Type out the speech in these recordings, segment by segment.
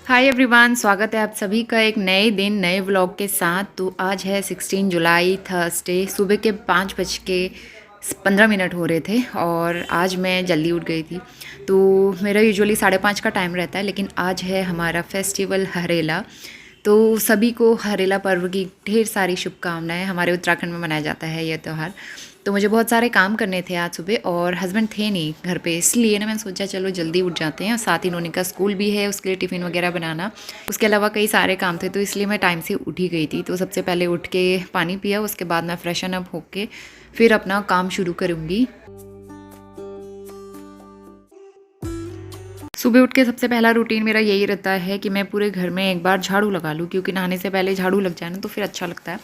Hi everyone, स्वागत है आप सभी का एक नए दिन नए व्लॉग के साथ। तो आज है 16 जुलाई थर्सडे। सुबह के 5:15 हो रहे थे और आज मैं जल्दी उठ गई थी। तो मेरा यूजुअली 5:30 का टाइम रहता है, लेकिन आज है हमारा फेस्टिवल हरेला। तो सभी को हरेला पर्व की ढेर सारी शुभकामनाएं। हमारे उत्तराखंड में मनाया जाता है यह त्यौहार। तो मुझे बहुत सारे काम करने थे आज सुबह और हस्बैंड थे नहीं घर पे, इसलिए ना मैंने सोचा चलो जल्दी उठ जाते हैं। और साथ ही नोनी का स्कूल भी है, उसके लिए टिफ़िन वगैरह बनाना, उसके अलावा कई सारे काम थे, तो इसलिए मैं टाइम से उठ ही गई थी। तो सबसे पहले उठ के पानी पिया, उसके बाद मैं फ्रेशन अप होके फिर अपना काम शुरू करूँगी। सुबह उठ के सबसे पहला रूटीन मेरा यही रहता है कि मैं पूरे घर में एक बार झाड़ू लगा लूँ, क्योंकि नहाने से पहले झाड़ू लग जाए ना तो फिर अच्छा लगता है।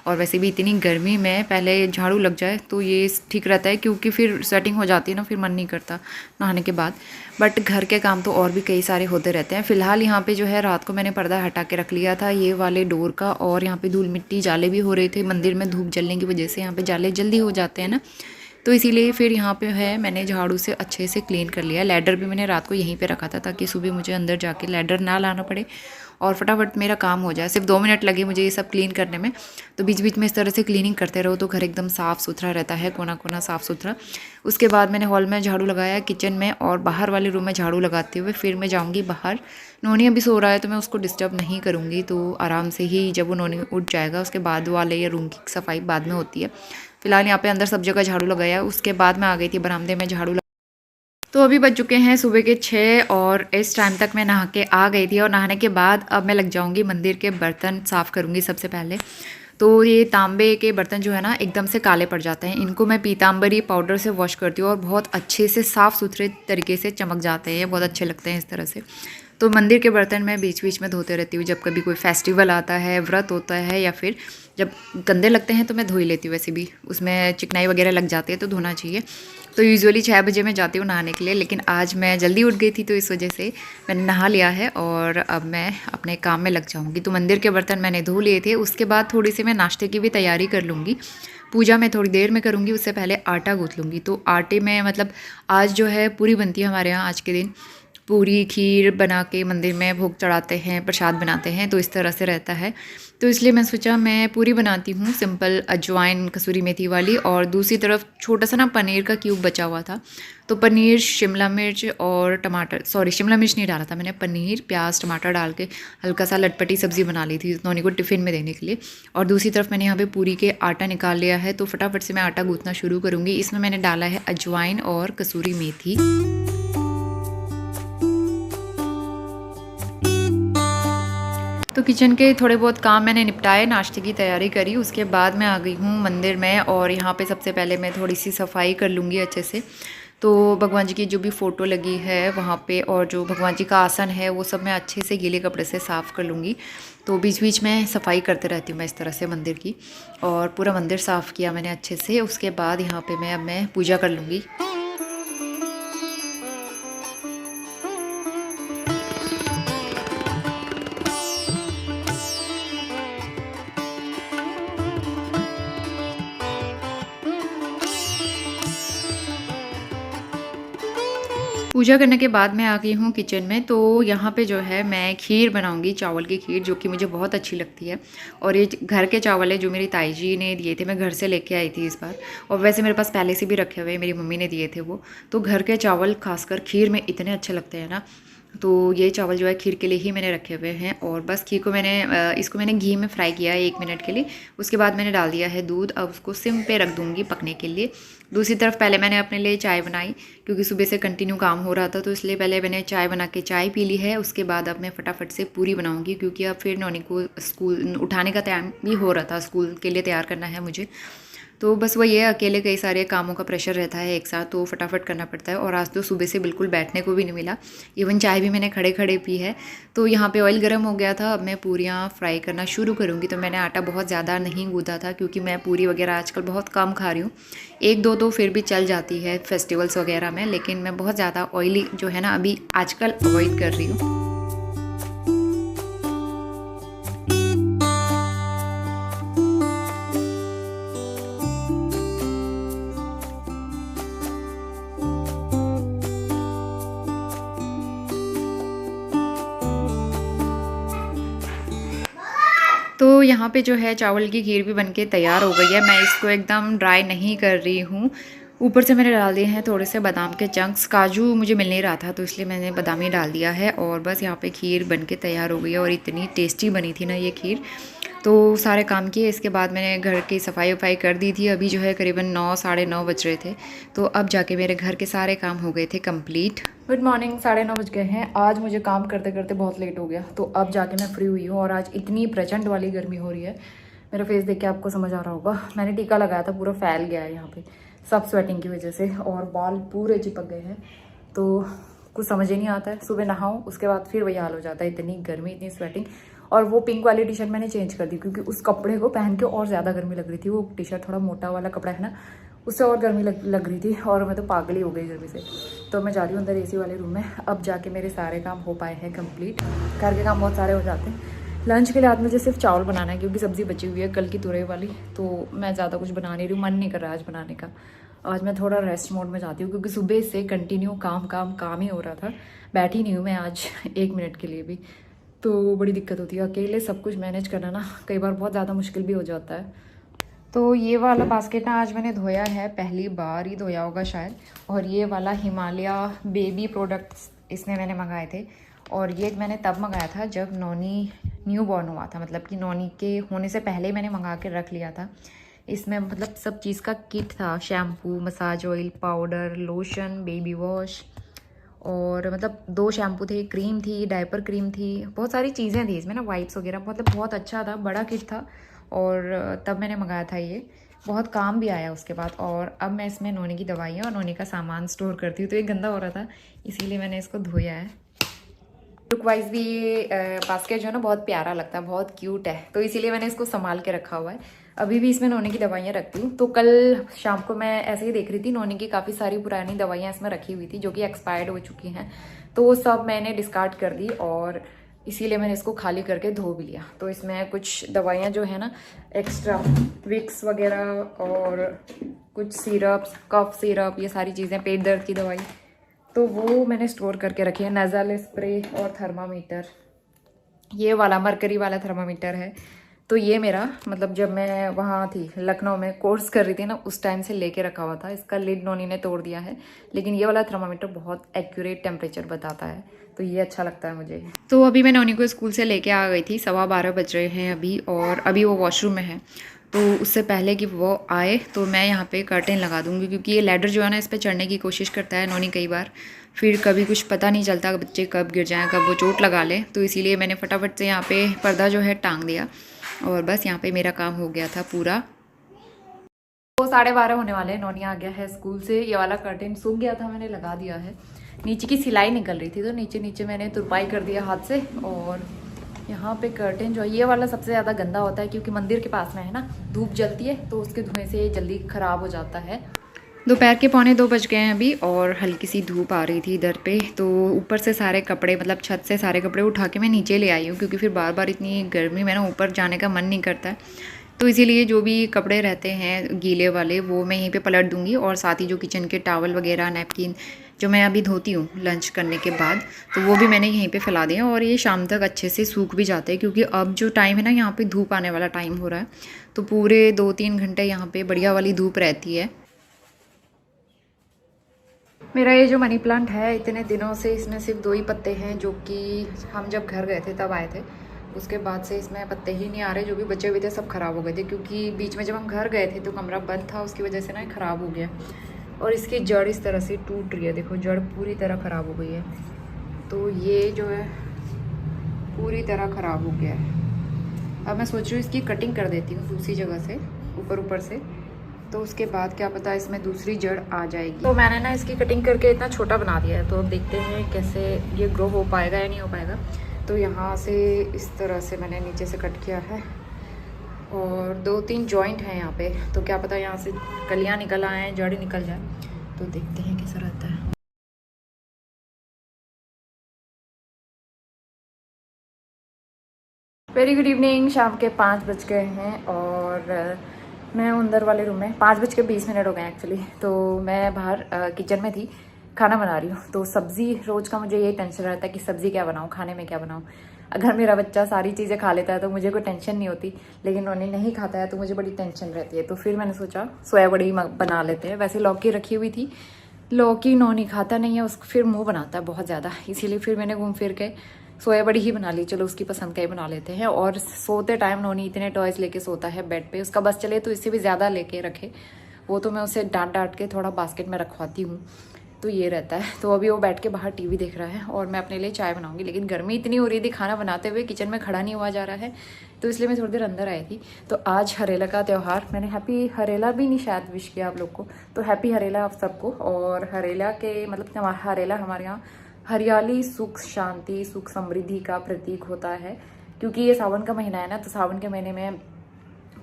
और वैसे भी इतनी गर्मी में पहले झाड़ू लग जाए तो ये ठीक रहता है, क्योंकि फिर स्वेटिंग हो जाती है ना, फिर मन नहीं करता नहाने के बाद। बट घर के काम तो और भी कई सारे होते रहते हैं। फ़िलहाल यहाँ पे जो है रात को मैंने पर्दा हटा के रख लिया था ये वाले डोर का, और यहाँ पे धूल मिट्टी जाले भी हो रहे थे। मंदिर में धूप जलने की वजह से यहाँ पे जाले जल्दी हो जाते हैं ना, तो इसीलिए फिर यहाँ पे है मैंने झाड़ू से अच्छे से क्लीन कर लिया। लैडर भी मैंने रात को यहीं पे रखा था ताकि सुबह मुझे अंदर जाके लैडर ना लाना पड़े और फटाफट मेरा काम हो जाए। सिर्फ 2 मिनट लगे मुझे ये सब क्लीन करने में। तो बीच बीच में इस तरह से क्लीनिंग करते रहो तो घर एकदम साफ़ सुथरा रहता है, कोना कोना साफ़ सुथरा। उसके बाद मैंने हॉल में झाड़ू लगाया, किचन में और बाहर वाले रूम में झाड़ू लगाते हुए फिर मैं जाऊँगी बाहर। नोनी अभी सो रहा है तो मैं उसको डिस्टर्ब नहीं करूँगी, तो आराम से ही जब वो नोनी उठ जाएगा उसके बाद वाले ये रूम की सफाई बाद में होती है। फिलहाल यहाँ पे अंदर सब जगह झाड़ू लगाया, उसके बाद मैं आ गई थी बरामदे में झाड़ू। तो अभी बज चुके हैं सुबह के 6 और इस टाइम तक मैं नहा के आ गई थी। और नहाने के बाद अब मैं लग जाऊंगी मंदिर के बर्तन साफ़ करूंगी सबसे पहले। तो ये तांबे के बर्तन जो है ना एकदम से काले पड़ जाते हैं, इनको मैं पीताम्बरी पाउडर से वॉश करती हूँ और बहुत अच्छे से साफ़ सुथरे तरीके से चमक जाते हैं, ये बहुत अच्छे लगते हैं इस तरह से। तो मंदिर के बर्तन मैं बीच बीच में धोते रहती हूँ, जब कभी कोई फेस्टिवल आता है, व्रत होता है, या फिर जब गंदे लगते हैं तो मैं धो ही लेती हूँ। वैसे भी उसमें चिकनाई वगैरह लग जाती है तो धोना चाहिए। तो यूजुअली 6 बजे मैं जाती हूँ नहाने के लिए, लेकिन आज मैं जल्दी उठ गई थी तो इस वजह से मैंने नहा लिया है और अब मैं अपने काम में लग जाऊँगी। तो मंदिर के बर्तन मैंने धो लिए थे, उसके बाद थोड़ी सी मैं नाश्ते की भी तैयारी कर लूँगी। पूजा मैं थोड़ी देर में करूँगी, उससे पहले आटा गूँथ लूँगी। तो आटे में मतलब आज जो है पूरी बनती है हमारे यहाँ। आज के दिन पूरी खीर बना के मंदिर में भोग चढ़ाते हैं, प्रसाद बनाते हैं, तो इस तरह से रहता है। तो इसलिए मैं सोचा मैं पूरी बनाती हूँ सिंपल अजवाइन कसूरी मेथी वाली। और दूसरी तरफ छोटा सा ना पनीर का क्यूब बचा हुआ था, तो पनीर शिमला मिर्च और टमाटर, सॉरी शिमला मिर्च नहीं डाला था मैंने, पनीर प्याज टमाटर डाल के हल्का सा लटपटी सब्ज़ी बना ली थी नोनी को टिफ़िन में देने के लिए। और दूसरी तरफ मैंने यहाँ पे पूरी के आटा निकाल लिया है, तो फटाफट से मैं आटा गूँथना शुरू करूँगी। इसमें मैंने डाला है अजवाइन और कसूरी मेथी। तो किचन के थोड़े बहुत काम मैंने निपटाए, नाश्ते की तैयारी करी, उसके बाद मैं आ गई हूँ मंदिर में। और यहाँ पे सबसे पहले मैं थोड़ी सी सफाई कर लूँगी अच्छे से। तो भगवान जी की जो भी फ़ोटो लगी है वहाँ पे और जो भगवान जी का आसन है वो सब मैं अच्छे से गीले कपड़े से साफ़ कर लूँगी। तो बीच बीच में सफाई करते रहती हूँ मैं इस तरह से मंदिर की। और पूरा मंदिर साफ़ किया मैंने अच्छे से। उसके बाद यहाँ पर मैं पूजा कर लूँगी। पूजा करने के बाद मैं आ गई हूँ किचन में। तो यहाँ पे जो है मैं खीर बनाऊँगी, चावल की खीर, जो कि मुझे बहुत अच्छी लगती है। और ये घर के चावल है जो मेरी ताई जी ने दिए थे, मैं घर से लेके आई थी इस बार। और वैसे मेरे पास पहले से भी रखे हुए, मेरी मम्मी ने दिए थे वो। तो घर के चावल खासकर खीर में इतने अच्छे लगते हैं ना, तो ये चावल जो है खीर के लिए ही मैंने रखे हुए हैं। और बस खीर को इसको मैंने घी में फ्राई किया है 1 मिनट के लिए। उसके बाद मैंने डाल दिया है दूध। अब उसको सिम पे रख दूँगी पकने के लिए। दूसरी तरफ पहले मैंने अपने लिए चाय बनाई, क्योंकि सुबह से कंटिन्यू काम हो रहा था, तो इसलिए पहले मैंने चाय बना के चाय पी ली है। उसके बाद अब मैं फटाफट से पूरी बनाऊँगी, क्योंकि अब फिर नौनी को स्कूल उठाने का टाइम भी हो रहा था, स्कूल के लिए तैयार करना है मुझे। तो बस वही है, अकेले कई सारे कामों का प्रेशर रहता है एक साथ, तो फटाफट करना पड़ता है। और आज तो सुबह से बिल्कुल बैठने को भी नहीं मिला, इवन चाय भी मैंने खड़े खड़े पी है। तो यहाँ पे ऑयल गर्म हो गया था, अब मैं पूरियाँ फ्राई करना शुरू करूँगी। तो मैंने आटा बहुत ज़्यादा नहीं गूँथा था, क्योंकि मैं पूरी वगैरह आजकल बहुत कम खा रही हूँ। 1-2 तो फिर भी चल जाती है फेस्टिवल्स वगैरह में, लेकिन मैं बहुत ज़्यादा ऑयली जो है ना अभी आजकल अवॉइड कर रही हूँ। तो यहाँ पे जो है चावल की खीर भी बनके तैयार हो गई है। मैं इसको एकदम ड्राई नहीं कर रही हूँ। ऊपर से मैंने डाल दिए हैं थोड़े से बादाम के चंक्स। काजू मुझे मिल नहीं रहा था तो इसलिए मैंने बादाम ही डाल दिया है। और बस यहाँ पे खीर बनके तैयार हो गई है और इतनी टेस्टी बनी थी ना ये खीर। तो सारे काम किए, इसके बाद मैंने घर की सफाई वफाई कर दी थी। अभी जो है करीबन 9 साढ़े 9 बज रहे थे, तो अब जाके मेरे घर के सारे काम हो गए थे कंप्लीट। गुड मॉर्निंग, 9:30 बज गए हैं। आज मुझे काम करते करते बहुत लेट हो गया, तो अब जाके मैं फ्री हुई हूँ। और आज इतनी प्रचंड वाली गर्मी हो रही है, मेरा फेस देख के आपको समझ आ रहा होगा। मैंने टीका लगाया था, पूरा फैल गया है यहाँ पे सब स्वेटिंग की वजह से, और बाल पूरे चिपक गए हैं। तो कुछ समझ ही नहीं आता है, सुबह नहाऊं उसके बाद फिर वही हाल हो जाता है, इतनी गर्मी इतनी स्वेटिंग। और वो पिंक वाली टी शर्ट मैंने चेंज कर दी क्योंकि उस कपड़े को पहन के और ज़्यादा गर्मी लग रही थी। वो टी शर्ट थोड़ा मोटा वाला कपड़ा है ना, उससे और गर्मी लग रही थी और मैं तो पागल ही हो गई गर्मी से। तो मैं जा रही हूँ अंदर एसी वाले रूम में। अब जाके मेरे सारे काम हो पाए हैं कंप्लीट। घर के काम बहुत सारे हो जाते हैं। लंच के लिए आज मुझे सिर्फ चावल बनाना है क्योंकि सब्ज़ी बची हुई है कल की तुरई वाली, तो मैं ज़्यादा कुछ बना नहीं रही हूँ, मन नहीं कर रहा आज बनाने का। आज मैं थोड़ा रेस्ट मोड में जाती हूँ क्योंकि सुबह से कंटिन्यू काम ही हो रहा था। बैठी नहीं हूँ मैं आज 1 मिनट के लिए भी, तो बड़ी दिक्कत होती है। अकेले सब कुछ मैनेज करना ना कई बार बहुत ज़्यादा मुश्किल भी हो जाता है। तो ये वाला बास्केट ना आज मैंने धोया है, पहली बार ही धोया होगा शायद। और ये वाला हिमालय बेबी प्रोडक्ट्स इसमें मैंने मंगाए थे, और ये मैंने तब मंगाया था जब नॉनी न्यू बॉर्न हुआ था, मतलब कि नॉनी के होने से पहले मैंने मंगा के रख लिया था। इसमें मतलब सब चीज़ का किट था, shampoo, massage oil, powder, lotion, baby wash, और मतलब 2 शैम्पू थे, क्रीम थी, डायपर क्रीम थी, बहुत सारी चीज़ें थी इसमें ना, वाइप्स वगैरह। मतलब बहुत अच्छा था, बड़ा किट था और तब मैंने मंगाया था ये। बहुत काम भी आया उसके बाद। और अब मैं इसमें नोनी की दवाइयाँ और नोनी का सामान स्टोर करती हूँ, तो ये गंदा हो रहा था इसीलिए मैंने इसको धोया है। लुक वाइज भी ये बास्केट जो है ना बहुत प्यारा लगता है, बहुत क्यूट है, तो इसीलिए मैंने इसको संभाल के रखा हुआ है। अभी भी इसमें नोनी की दवाइयाँ रखती हूँ। तो कल शाम को मैं ऐसे ही देख रही थी, नोनी की काफ़ी सारी पुरानी दवाइयाँ इसमें रखी हुई थी जो कि एक्सपायर्ड हो चुकी हैं, तो वो सब मैंने डिस्कार्ड कर दी और इसीलिए मैंने इसको खाली करके धो भी लिया। तो इसमें कुछ दवाइयाँ जो है ना एक्स्ट्रा, विक्स वगैरह और कुछ सिरप्स, कफ सिरप, ये सारी चीज़ें, पेट दर्द की दवाई, तो वो मैंने स्टोर करके रखी है। नज़ल स्प्रे और थर्मामीटर, ये वाला मरकरी वाला थर्मामीटर है। तो ये मेरा मतलब जब मैं वहाँ थी लखनऊ में कोर्स कर रही थी ना, उस टाइम से लेके रखा हुआ था। इसका लिड नोनी ने तोड़ दिया है, लेकिन ये वाला थर्मामीटर बहुत एक्यूरेट टेम्परेचर बताता है, तो ये अच्छा लगता है मुझे। तो अभी मैं नोनी को स्कूल से लेके आ गई थी, 12:15 बज रहे हैं अभी, और अभी वो वॉशरूम में है। तो उससे पहले कि वो आए तो मैं यहाँ पे कर्टेन लगा दूँगी, क्योंकि ये लैडर जो है ना इस पर चढ़ने की कोशिश करता है नोनी कई बार, फिर कभी कुछ पता नहीं चलता बच्चे कब गिर जाएं, कब वो चोट लगा ले। तो इसीलिए मैंने फटाफट से यहाँ पे पर्दा जो है टांग दिया, और बस यहाँ पे मेरा काम हो गया था पूरा। तो 12:30 होने वाले, नोनी आ गया है स्कूल से। ये वाला कर्टेन सूख गया था, मैंने लगा दिया है। नीचे की सिलाई निकल रही थी तो नीचे नीचे मैंने तुरपाई कर दिया हाथ से। और यहाँ पे कर्टेन जो है ये वाला सबसे ज़्यादा गंदा होता है क्योंकि मंदिर के पास में है ना, धूप जलती है तो उसके धुएं से जल्दी ख़राब हो जाता है। दोपहर के 1:45 बज गए हैं अभी, और हल्की सी धूप आ रही थी इधर पे, तो ऊपर से सारे कपड़े, मतलब छत से सारे कपड़े उठा के मैं नीचे ले आई हूँ, क्योंकि फिर बार बार इतनी गर्मी में ना ऊपर जाने का मन नहीं करता है। तो इसीलिए जो भी कपड़े रहते हैं गीले वाले वो मैं यहीं पे पलट दूँगी, और साथ ही जो किचन के टॉवल वगैरह, नैपकिन जो मैं अभी धोती हूँ लंच करने के बाद, तो वो भी मैंने यहीं पे फैला दिया, और ये शाम तक अच्छे से सूख भी जाते हैं। क्योंकि अब जो टाइम है ना, यहाँ पे धूप आने वाला टाइम हो रहा है, तो पूरे 2-3 घंटे यहाँ पे बढ़िया वाली धूप रहती है। मेरा ये जो मनी प्लांट है, इतने दिनों से इसमें सिर्फ 2 ही पत्ते हैं, जो कि हम जब घर गए थे तब आए थे। उसके बाद से इसमें पत्ते ही नहीं आ रहे, जो भी बचे हुए थे सब ख़राब हो गए थे, क्योंकि बीच में जब हम घर गए थे तो कमरा बंद था, उसकी वजह से ना ख़राब हो गया। और इसकी जड़ इस तरह से टूट रही है, देखो जड़ पूरी तरह ख़राब हो गई है। तो ये जो है पूरी तरह ख़राब हो गया है। अब मैं सोच रही हूँ इसकी कटिंग कर देती हूँ दूसरी जगह से, ऊपर से, तो उसके बाद क्या पता इसमें दूसरी जड़ आ जाएगी। तो मैंने ना इसकी कटिंग करके इतना छोटा बना दिया है, तो अब देखते हैं कैसे ये ग्रो हो पाएगा या नहीं हो पाएगा। तो यहाँ से इस तरह से मैंने नीचे से कट किया है, और 2-3 जॉइंट हैं यहाँ पे, तो क्या पता यहाँ से कलियाँ निकल आए, जड़ निकल जाए, तो देखते हैं कैसा रहता है। वेरी गुड इवनिंग, शाम के 5 बज गए हैं, और मैं अंदर वाले रूम में 5:20 हो गए एक्चुअली। तो मैं बाहर किचन में थी, खाना बना रही हूँ। तो सब्ज़ी, रोज़ का मुझे यही टेंशन रहता है कि सब्ज़ी क्या बनाऊँ, खाने में क्या बनाऊँ। अगर मेरा बच्चा सारी चीज़ें खा लेता है तो मुझे कोई टेंशन नहीं होती, लेकिन नोनी नहीं खाता है तो मुझे बड़ी टेंशन रहती है। तो फिर मैंने सोचा सोया बड़ी बना लेते हैं। वैसे लौकी रखी हुई थी, लौकी नोनी खाता नहीं है, उसको फिर मुँह बनाता है बहुत ज़्यादा, इसीलिए फिर मैंने घूम फिर के सोया बड़ी ही बना ली। चलो उसकी पसंद का ही बना लेते हैं। और सोते टाइम नोनी इतने टॉयज़ लेके सोता है बेड पे, उसका बस चले तो इससे भी ज़्यादा लेके रखे, वो तो मैं उसे डांट डांट के थोड़ा बास्केट में रखवाती हूँ, तो ये रहता है। तो अभी वो बैठ के बाहर टीवी देख रहा है और मैं अपने लिए चाय बनाऊंगी, लेकिन गर्मी इतनी हो रही थी, खाना बनाते हुए किचन में खड़ा नहीं हुआ जा रहा है, तो इसलिए मैं थोड़ी देर अंदर आई थी। तो आज हरेला का त्यौहार, मैंने हैप्पी हरेला भी नहीं शायद विश किया आप लोग को, तो हैप्पी हरेला आप सबको। और हरेला के मतलब हरेला हमारे यहाँ हरियाली, सुख, शांति, सुख समृद्धि का प्रतीक होता है, क्योंकि ये सावन का महीना है ना, तो सावन के महीने में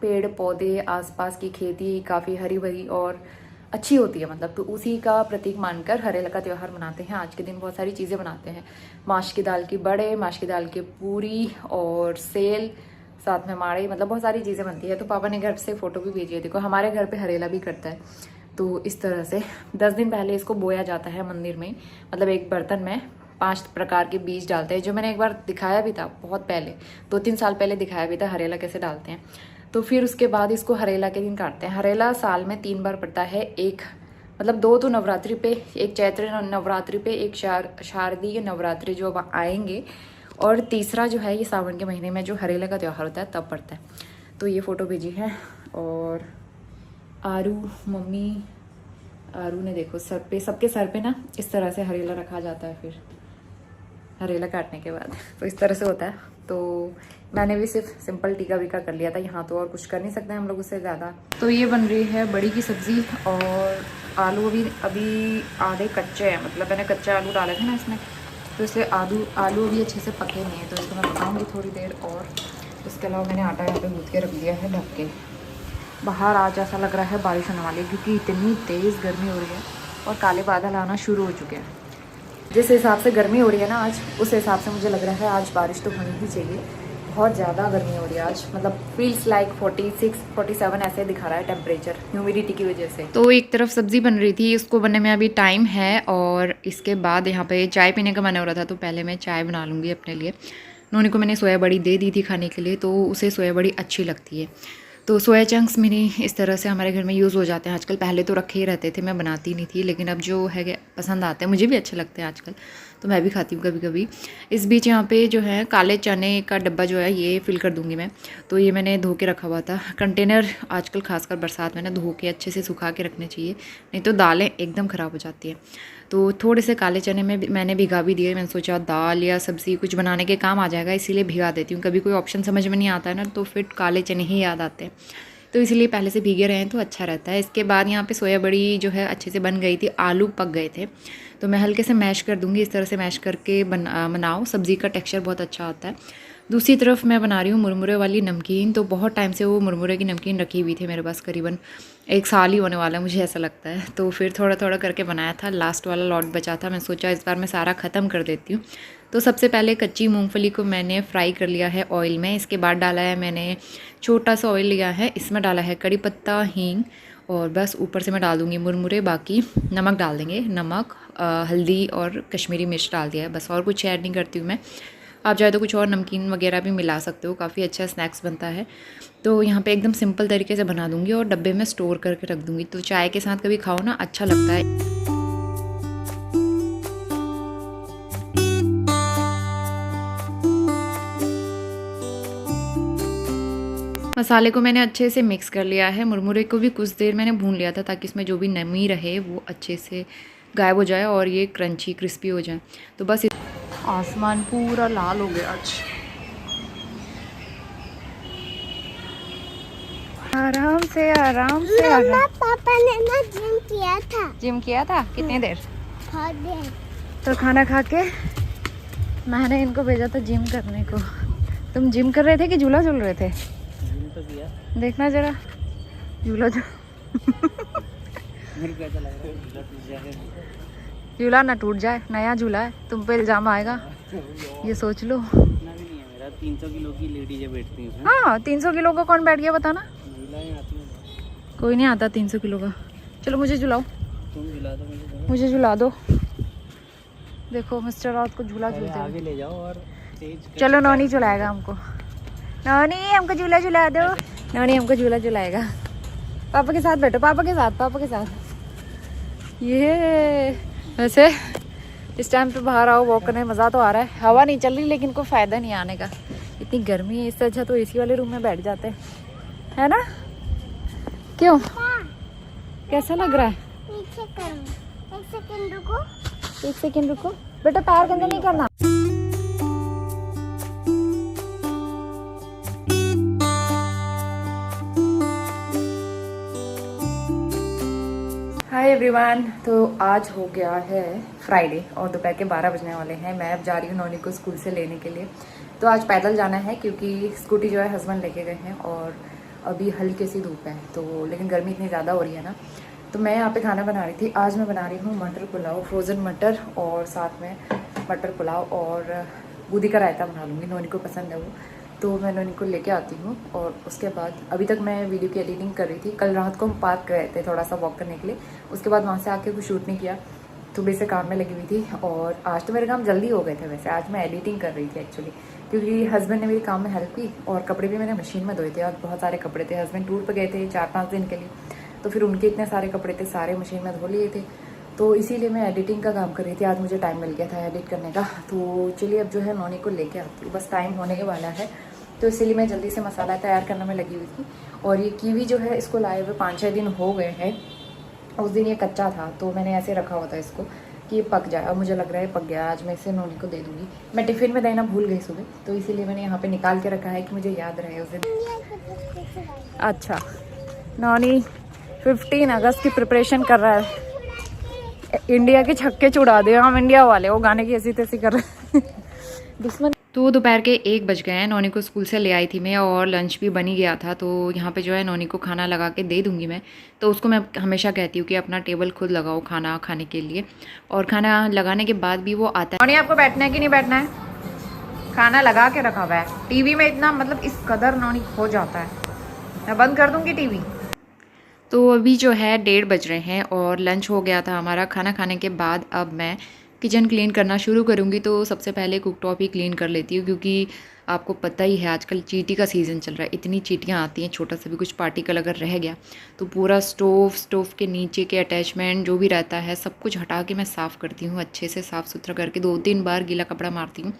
पेड़ पौधे, आसपास की खेती काफ़ी हरी भरी और अच्छी होती है, मतलब तो उसी का प्रतीक मानकर हरेला का त्यौहार मनाते हैं। आज के दिन बहुत सारी चीज़ें बनाते हैं, माश की दाल की बड़े, माश की दाल की पूरी और सेल, साथ में माड़े, मतलब बहुत सारी चीज़ें बनती है। तो पापा ने घर से फ़ोटो भी भेजी है, देखो हमारे घर पे हरेला भी करता है। तो इस तरह से 10 दिन पहले इसको बोया जाता है मंदिर में, मतलब एक बर्तन में 5 प्रकार के बीज डालते हैं, जो मैंने एक बार दिखाया भी था बहुत पहले, 2-3 साल पहले दिखाया भी था हरेला कैसे डालते हैं। तो फिर उसके बाद इसको हरेला के दिन काटते हैं। हरेला साल में 3 बार पड़ता है, एक मतलब 2 तो नवरात्रि पे, एक चैत्र नवरात्रि पे, एक शारदीय नवरात्रि जो अब आएंगे, और तीसरा जो है ये सावन के महीने में जो हरेला का त्यौहार होता है तब पड़ता है। तो ये फ़ोटो भेजी है। और आरू मम्मी, आरू ने देखो सर पे, सबके सर पे ना इस तरह से हरेला रखा जाता है फिर हरेला काटने के बाद, तो इस तरह से होता है। तो मैंने भी सिर्फ सिंपल टीका वीका कर लिया था यहाँ, तो और कुछ कर नहीं सकते हम लोग उससे ज़्यादा। तो ये बन रही है बड़ी की सब्ज़ी, और आलू अभी आधे कच्चे हैं, मतलब मैंने कच्चे आलू डाले थे ना इसमें, तो इसलिए आलू अभी अच्छे से पके नहीं है, तो इसको मैं पकाऊँगी थोड़ी देर। और इसके अलावा मैंने आटा यहाँ पे गूँथ के रख दिया है ढक के। बाहर आज ऐसा लग रहा है बारिश होने वाली है, क्योंकि इतनी तेज़ गर्मी हो रही है और काले बादल आना शुरू हो चुके हैं। जिस हिसाब से गर्मी हो रही है ना आज, उस हिसाब से मुझे लग रहा है आज बारिश तो होनी ही चाहिए। बहुत ज़्यादा गर्मी हो रही है आज, मतलब फील्स लाइक 46-47 ऐसे दिखा रहा है टेम्परेचर, ह्यूमिडिटी की वजह से। तो एक तरफ सब्ज़ी बन रही थी, इसको बनने में अभी टाइम है, और इसके बाद यहाँ पे चाय पीने का मन हो रहा था, तो पहले मैं चाय बना लूँगी अपने लिए। नोनी को मैंने सोया बड़ी दे दी थी खाने के लिए, तो उसे सोया बड़ी अच्छी लगती है। तो सोया चंक्स मेरी इस तरह से हमारे घर में यूज़ हो जाते हैं आजकल, पहले तो रखे ही रहते थे, मैं बनाती नहीं थी, लेकिन अब जो है पसंद आते हैं, मुझे भी अच्छे लगते हैं आजकल, तो मैं भी खाती हूँ कभी कभी। इस बीच यहाँ पे जो है काले चने का डब्बा जो है ये फिल कर दूँगी मैं, तो ये मैंने धो के रखा हुआ था। कंटेनर आजकल खासकर बरसात में ना धो के अच्छे से सुखा के रखने चाहिए, नहीं तो दालें एकदम ख़राब हो जाती हैं। तो थोड़े से काले चने में मैंने भिगा भी दिए, मैंने सोचा दाल या सब्ज़ी कुछ बनाने के काम आ जाएगा, इसीलिए भिगा देती हूँ। कभी कोई ऑप्शन समझ में नहीं आता है ना, तो फिर काले चने ही याद आते हैं, तो इसीलिए पहले से भीगे रहे हैं तो अच्छा रहता है। इसके बाद यहाँ पे सोया बड़ी जो है अच्छे से बन गई थी, आलू पक गए थे, तो मैं हल्के से मैश कर दूँगी। इस तरह से मैश करके बनाओ, सब्ज़ी का टेक्स्चर बहुत अच्छा आता है। दूसरी तरफ मैं बना रही हूँ मुरमुरे वाली नमकीन, तो बहुत टाइम से वो मुरमुरे की नमकीन रखी हुई थी मेरे पास, करीबन 1 साल ही होने वाला है मुझे ऐसा लगता है। तो फिर थोड़ा थोड़ा करके बनाया था, लास्ट वाला लॉट बचा था, मैं सोचा इस बार मैं सारा ख़त्म कर देती हूँ। तो सबसे पहले कच्ची मूंगफली को मैंने फ्राई कर लिया है ऑयल में, इसके बाद डाला है मैंने छोटा सा ऑयल लिया है, इसमें डाला है कड़ी पत्ता, हींग, और बस ऊपर से मैं डाल दूँगी मुरमुरे, बाकी नमक डाल देंगे, नमक, हल्दी और कश्मीरी मिर्च डाल दिया है बस, और कुछ ऐड नहीं करती हूँ मैं। आप चाहे तो कुछ और नमकीन वगैरह भी मिला सकते हो, काफ़ी अच्छा स्नैक्स बनता है। तो यहाँ पे एकदम सिंपल तरीके से बना दूँगी और डब्बे में स्टोर करके रख दूँगी, तो चाय के साथ कभी खाओ ना अच्छा लगता है। मसाले को मैंने अच्छे से मिक्स कर लिया है, मुरमुरे को भी कुछ देर मैंने भून लिया था ताकि इसमें जो भी नमी रहे वो अच्छे से गायब हो जाए और ये क्रंची क्रिस्पी हो जाए। तो बस आसमान पूरा लाल हो गया आज। आराम से आराम से पापा ने ना जिम किया था। जिम किया था कितनी देर? बहुत देर। तो खाना खा के मैंने इनको भेजा था जिम करने को। तुम जिम कर रहे थे कि झूला झूल रहे थे? जिम तो किया। देखना जरा झूला मेरे को ऐसा लग रहा है झूला टूट जाएगा। झूला ना टूट जाए, नया झूला है, तुम पे इल्ज़ाम आएगा, ये सोच लो। इतना भी नहीं है मेरा, 300 किलो की लेडीजें बैठती हैं। हाँ 300 किलो का कौन बैठ गया बताना? झूला आती है, कोई नहीं आता 300 किलो का। चलो मुझे झुलाओ, तुम झूला दो मुझे झुला दो। देखो मिस्टर रात को झूला झूलते आगे ले जाओ और स्टेज चलो नोनी झुलाएगा हमको। नोनी हमको झूला झुला दो। नोनी हमको झूला झुलाएगा। पापा के साथ बैठो, पापा के साथ, पापा के साथ। ये वैसे इस टाइम पे बाहर आओ वॉक करने मज़ा तो आ रहा है। हवा नहीं चल रही लेकिन कोई फ़ायदा नहीं आने का, इतनी गर्मी है। इससे अच्छा तो एसी वाले रूम में बैठ जाते हैं, है ना? क्यों, कैसा लग रहा है? पीछे करो, 1 सेकंड रुको। 1 सेकंड रुको बेटा, पैर गंदा नहीं करना। हाय एवरीवन, तो आज हो गया है फ्राइडे और दोपहर के 12 बजने वाले हैं। मैं अब जा रही हूँ नोनी को स्कूल से लेने के लिए। तो आज पैदल जाना है क्योंकि स्कूटी जो है हस्बैंड लेके गए हैं और अभी हल्की सी धूप है, तो लेकिन गर्मी इतनी ज़्यादा हो रही है ना। तो मैं यहाँ पे खाना बना रही थी। आज मैं बना रही हूँ मटर पुलाव, फ्रोज़न मटर और साथ में मटर पुलाव और बूंदी का रायता बना लूँगी। नोनी को पसंद है वो, तो मैं नोनी को लेके आती हूँ। और उसके बाद अभी तक मैं वीडियो की एडिटिंग कर रही थी। कल रात को हम पार्क गए थे थोड़ा सा वॉक करने के लिए, उसके बाद वहाँ से आके कुछ शूट नहीं किया, सुबह से काम में लगी हुई थी। और आज तो मेरे काम जल्दी हो गए थे। वैसे आज मैं एडिटिंग कर रही थी एक्चुअली, क्योंकि हस्बैंड ने मेरी काम में हेल्प की और कपड़े भी मैंने मशीन में धोए थे और बहुत सारे कपड़े थे। हस्बैंड टूर पर गए थे 4-5 दिन के लिए, तो फिर उनके इतने सारे कपड़े थे, सारे मशीन में धो लिए थे। तो इसीलिए मैं एडिटिंग का काम कर रही थी। आज मुझे टाइम मिल गया था एडिट करने का। तो चलिए अब जो है नोनी को लेके आती हूँ, बस टाइम होने के वाला है, तो इसीलिए मैं जल्दी से मसाला तैयार करने में लगी हुई थी। और ये कीवी जो है इसको लाए हुए 5-6 दिन हो गए हैं। उस दिन ये कच्चा था तो मैंने ऐसे रखा हुआ था इसको कि ये पक जाए। अब मुझे लग रहा है पक गया। आज मैं इसे नोनी को दे दूँगी। मैं टिफ़िन में देना भूल गई सुबह, तो इसीलिए मैंने यहाँ पे निकाल के रखा है कि मुझे याद रहे उस दिन। अच्छा, नोनी 15 अगस्त की प्रिपरेशन कर रहा है। इंडिया के छक्के छुड़ा दे, हम इंडिया वाले, वो गाने की ऐसी तैसी कर रहे हैं दुश्मन। तो दोपहर के 1 बज गए हैं। नोनी को स्कूल से ले आई थी मैं और लंच भी बन ही गया था। तो यहाँ पे जो है नोनी को खाना लगा के दे दूँगी मैं। तो उसको मैं हमेशा कहती हूँ कि अपना टेबल खुद लगाओ खाना खाने के लिए, और खाना लगाने के बाद भी वो आता है। नोनी आपको बैठना है कि नहीं बैठना है? खाना लगा के रखा हुआ है। टीवी में इतना मतलब इस कदर नोनी हो जाता है, मैं बंद कर दूँगी टीवी। तो अभी जो है 1:30 बज रहे हैं और लंच हो गया था हमारा। खाना खाने के बाद अब मैं किचन क्लीन करना शुरू करूँगी। तो सबसे पहले कुकटॉप ही क्लीन कर लेती हूँ, क्योंकि आपको पता ही है आजकल चींटी का सीज़न चल रहा है। इतनी चींटियाँ आती हैं, छोटा सा भी कुछ पार्टिकल अगर रह गया तो पूरा स्टोव के नीचे के अटैचमेंट जो भी रहता है सब कुछ हटा के मैं साफ़ करती हूँ। अच्छे से साफ़ सुथरा करके 2-3 बार गीला कपड़ा मारती हूँ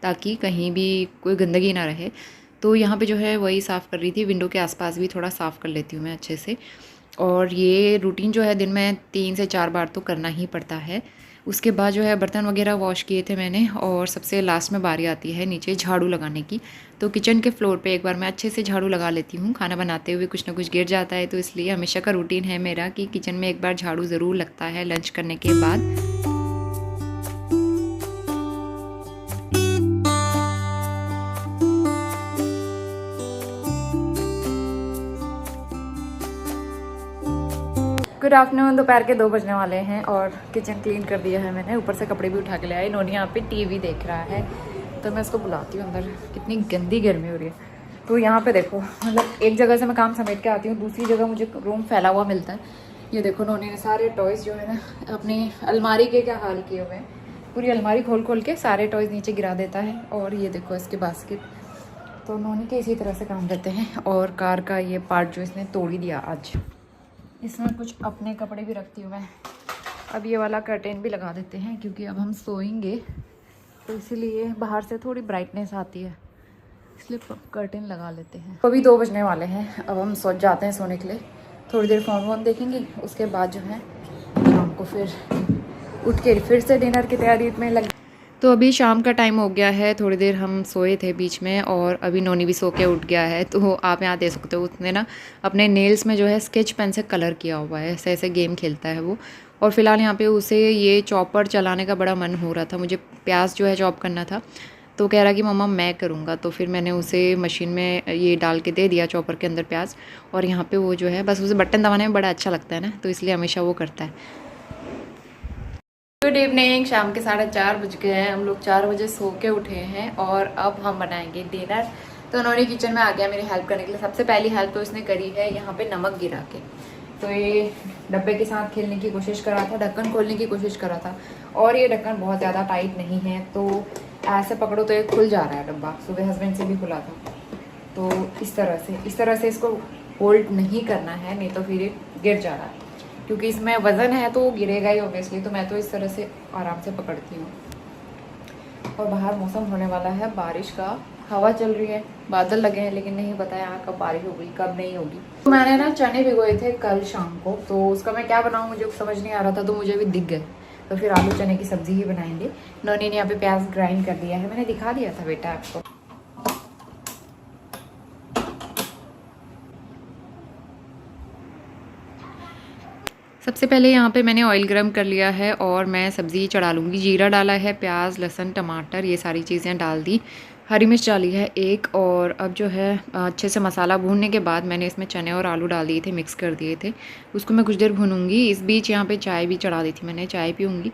ताकि कहीं भी कोई गंदगी ना रहे। तो यहाँ पे जो है वही साफ़ कर रही थी। विंडो के आसपास भी थोड़ा साफ़ कर लेती हूँ मैं अच्छे से। और ये रूटीन जो है दिन में 3 से 4 बार तो करना ही पड़ता है। उसके बाद जो है बर्तन वगैरह वॉश किए थे मैंने, और सबसे लास्ट में बारी आती है नीचे झाड़ू लगाने की। तो किचन के फ्लोर पे एक बार मैं अच्छे से झाड़ू लगा लेती हूँ। खाना बनाते हुए कुछ ना कुछ गिर जाता है, तो इसलिए हमेशा का रूटीन है मेरा कि किचन में एक बार झाड़ू ज़रूर लगता है लंच करने के बाद। गुड आफ्टरनून, दोपहर के 2 बजने वाले हैं और किचन क्लीन कर दिया है मैंने। ऊपर से कपड़े भी उठा के ले आई। नोनी यहाँ पे टीवी देख रहा है, तो मैं उसको बुलाती हूँ अंदर। कितनी गंदी गर्मी हो रही है। तो यहाँ पे देखो, मतलब एक जगह से मैं काम समेट के आती हूँ, दूसरी जगह मुझे रूम फैला हुआ मिलता है। ये देखो नोनी ने सारे टॉयज़ जो है ना अपनी अलमारी के क्या हाल किए हुए हैं। पूरी अलमारी खोल के सारे टॉयज़ नीचे गिरा देता है। और ये देखो इसके बास्केट। तो नोनी के इसी तरह से काम रहते हैं। और कार का ये पार्ट जो इसने तोड़ ही दिया आज। इसमें कुछ अपने कपड़े भी रखती हूँ मैं। अब ये वाला कर्टेन भी लगा देते हैं, क्योंकि अब हम सोएंगे तो इसीलिए बाहर से थोड़ी ब्राइटनेस आती है, इसलिए कर्टेन लगा लेते हैं। अभी 2 बजने वाले हैं। अब हम जाते हैं सोने के लिए। थोड़ी देर फ़ोन देखेंगे, उसके बाद जो है शाम को फिर उठ के फिर से डिनर की तैयारी में लग। तो अभी शाम का टाइम हो गया है। थोड़ी देर हम सोए थे बीच में और अभी नोनी भी सो के उठ गया है। तो आप यहाँ देख सकते हो उसने ना अपने नेल्स में जो है स्केच पेन से कलर किया हुआ है। ऐसे ऐसे गेम खेलता है वो। और फिलहाल यहाँ पे उसे ये चॉपर चलाने का बड़ा मन हो रहा था। मुझे प्याज जो है चॉप करना था, तो कह रहा कि मम्मा मैं करूँगा। तो फिर मैंने उसे मशीन में ये डाल के दे दिया चॉपर के अंदर प्याज। और यहाँ पर वो जो है बस उसे बटन दबाने में बड़ा अच्छा लगता है ना, तो इसलिए हमेशा वो करता है। गुड इवनिंग, शाम के 4:30 बज गए हैं। हम लोग 4 बजे सो के उठे हैं और अब हम बनाएंगे डिनर। तो उन्होंने किचन में आ गया मेरी हेल्प करने के लिए। सबसे पहली हेल्प तो इसने करी है यहाँ पे नमक गिरा के। तो ये डब्बे के साथ खेलने की कोशिश कर रहा था, ढक्कन खोलने की कोशिश कर रहा था, और ये ढक्कन बहुत ज़्यादा टाइट नहीं है। तो ऐसे पकड़ो तो ये खुल जा रहा है डब्बा। सुबह हस्बैंड से भी खुला था। तो इस तरह से इसको होल्ड नहीं करना है, नहीं तो फिर ये गिर जा रहा है। क्योंकि इसमें वज़न है तो वो गिरेगा ही ऑब्वियसली। तो मैं तो इस तरह से आराम से पकड़ती हूँ। और बाहर मौसम होने वाला है बारिश का, हवा चल रही है, बादल लगे हैं, लेकिन नहीं पता यहाँ कब बारिश होगी कब नहीं होगी। तो मैंने ना चने भिगोए थे कल शाम को, तो उसका मैं क्या बनाऊँ मुझे समझ नहीं आ रहा था, तो मुझे भी दिख गए। तो फिर आलू चने की सब्जी ही बनाएंगे। नोनी ने यहाँ पे प्याज ग्राइंड कर दिया है, मैंने दिखा दिया था बेटा आपको। सबसे पहले यहाँ पे मैंने ऑयल गरम कर लिया है और मैं सब्ज़ी चढ़ा लूँगी। जीरा डाला है, प्याज लहसुन टमाटर ये सारी चीज़ें डाल दी, हरी मिर्च डाली है एक। और अब जो है अच्छे से मसाला भूनने के बाद मैंने इसमें चने और आलू डाल दिए थे, मिक्स कर दिए थे। उसको मैं कुछ देर भूनूंगी। इस बीच यहाँ पे चाय भी चढ़ा दी थी मैंने, चाय पीऊँगी।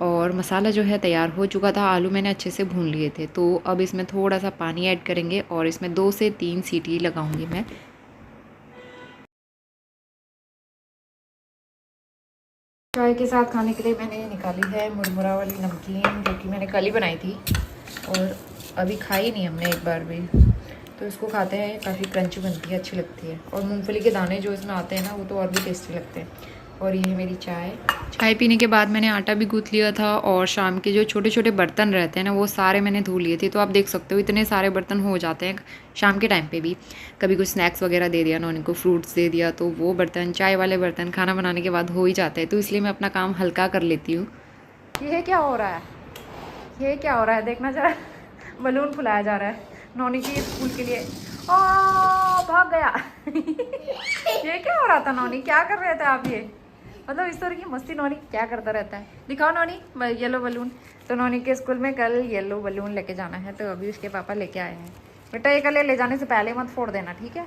और मसाला जो है तैयार हो चुका था, आलू मैंने अच्छे से भून लिए थे। तो अब इसमें थोड़ा सा पानी ऐड करेंगे और इसमें 2 से 3 सीटी लगाऊँगी मैं। चाय के साथ खाने के लिए मैंने निकाली है मुरमुरा वाली नमकीन, जो कि मैंने कल ही बनाई थी और अभी खाई नहीं हमने एक बार भी। तो इसको खाते हैं, काफ़ी क्रंची बनती है, अच्छी लगती है। और मूंगफली के दाने जो इसमें आते हैं ना, वो तो और भी टेस्टी लगते हैं। और ये है मेरी चाय। चाय पीने के बाद मैंने आटा भी गूँथ लिया था और शाम के जो छोटे छोटे बर्तन रहते हैं ना, वो सारे मैंने धो लिए थे। तो आप देख सकते हो इतने सारे बर्तन हो जाते हैं शाम के टाइम पे भी। कभी कुछ स्नैक्स वगैरह दे दिया, नॉनी को फ्रूट्स दे दिया, तो वो बर्तन, चाय वाले बर्तन खाना बनाने के बाद हो ही जाते हैं। तो इसलिए मैं अपना काम हल्का कर लेती हूँ। ये क्या हो रहा है, ये क्या हो रहा है, देखना जरा। बलून फुलाया जा रहा है नॉनी की स्कूल के लिए। ओ भाग गया। ये क्या हो रहा था नॉनी, क्या कर रहे थे आप? ये मतलब इस तरह की मस्ती नॉनी क्या करता रहता है। दिखाओ नॉनी येलो बलून। तो नॉनी के स्कूल में कल येलो बलून लेके जाना है, तो अभी उसके पापा लेके आए हैं। बेटा ये कल ले जाने से पहले मत फोड़ देना, ठीक है।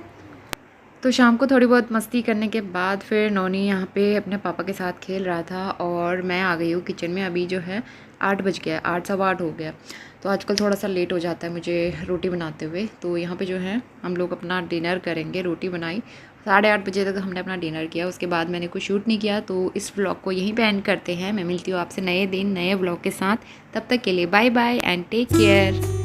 तो शाम को थोड़ी बहुत मस्ती करने के बाद फिर नॉनी यहाँ पे अपने पापा के साथ खेल रहा था और मैं आ गई हूँ किचन में। अभी जो है 8 बज गया, 8 सवा 8 हो गया। तो आजकल थोड़ा सा लेट हो जाता है मुझे रोटी बनाते हुए। तो यहाँ पे जो है हम लोग अपना डिनर करेंगे। रोटी बनाई, 8:30 बजे तक हमने अपना डिनर किया। उसके बाद मैंने कुछ शूट नहीं किया। तो इस व्लॉग को यहीं पे एंड करते हैं। मैं मिलती हूँ आपसे नए दिन नए व्लॉग के साथ। तब तक के लिए bye bye and take care.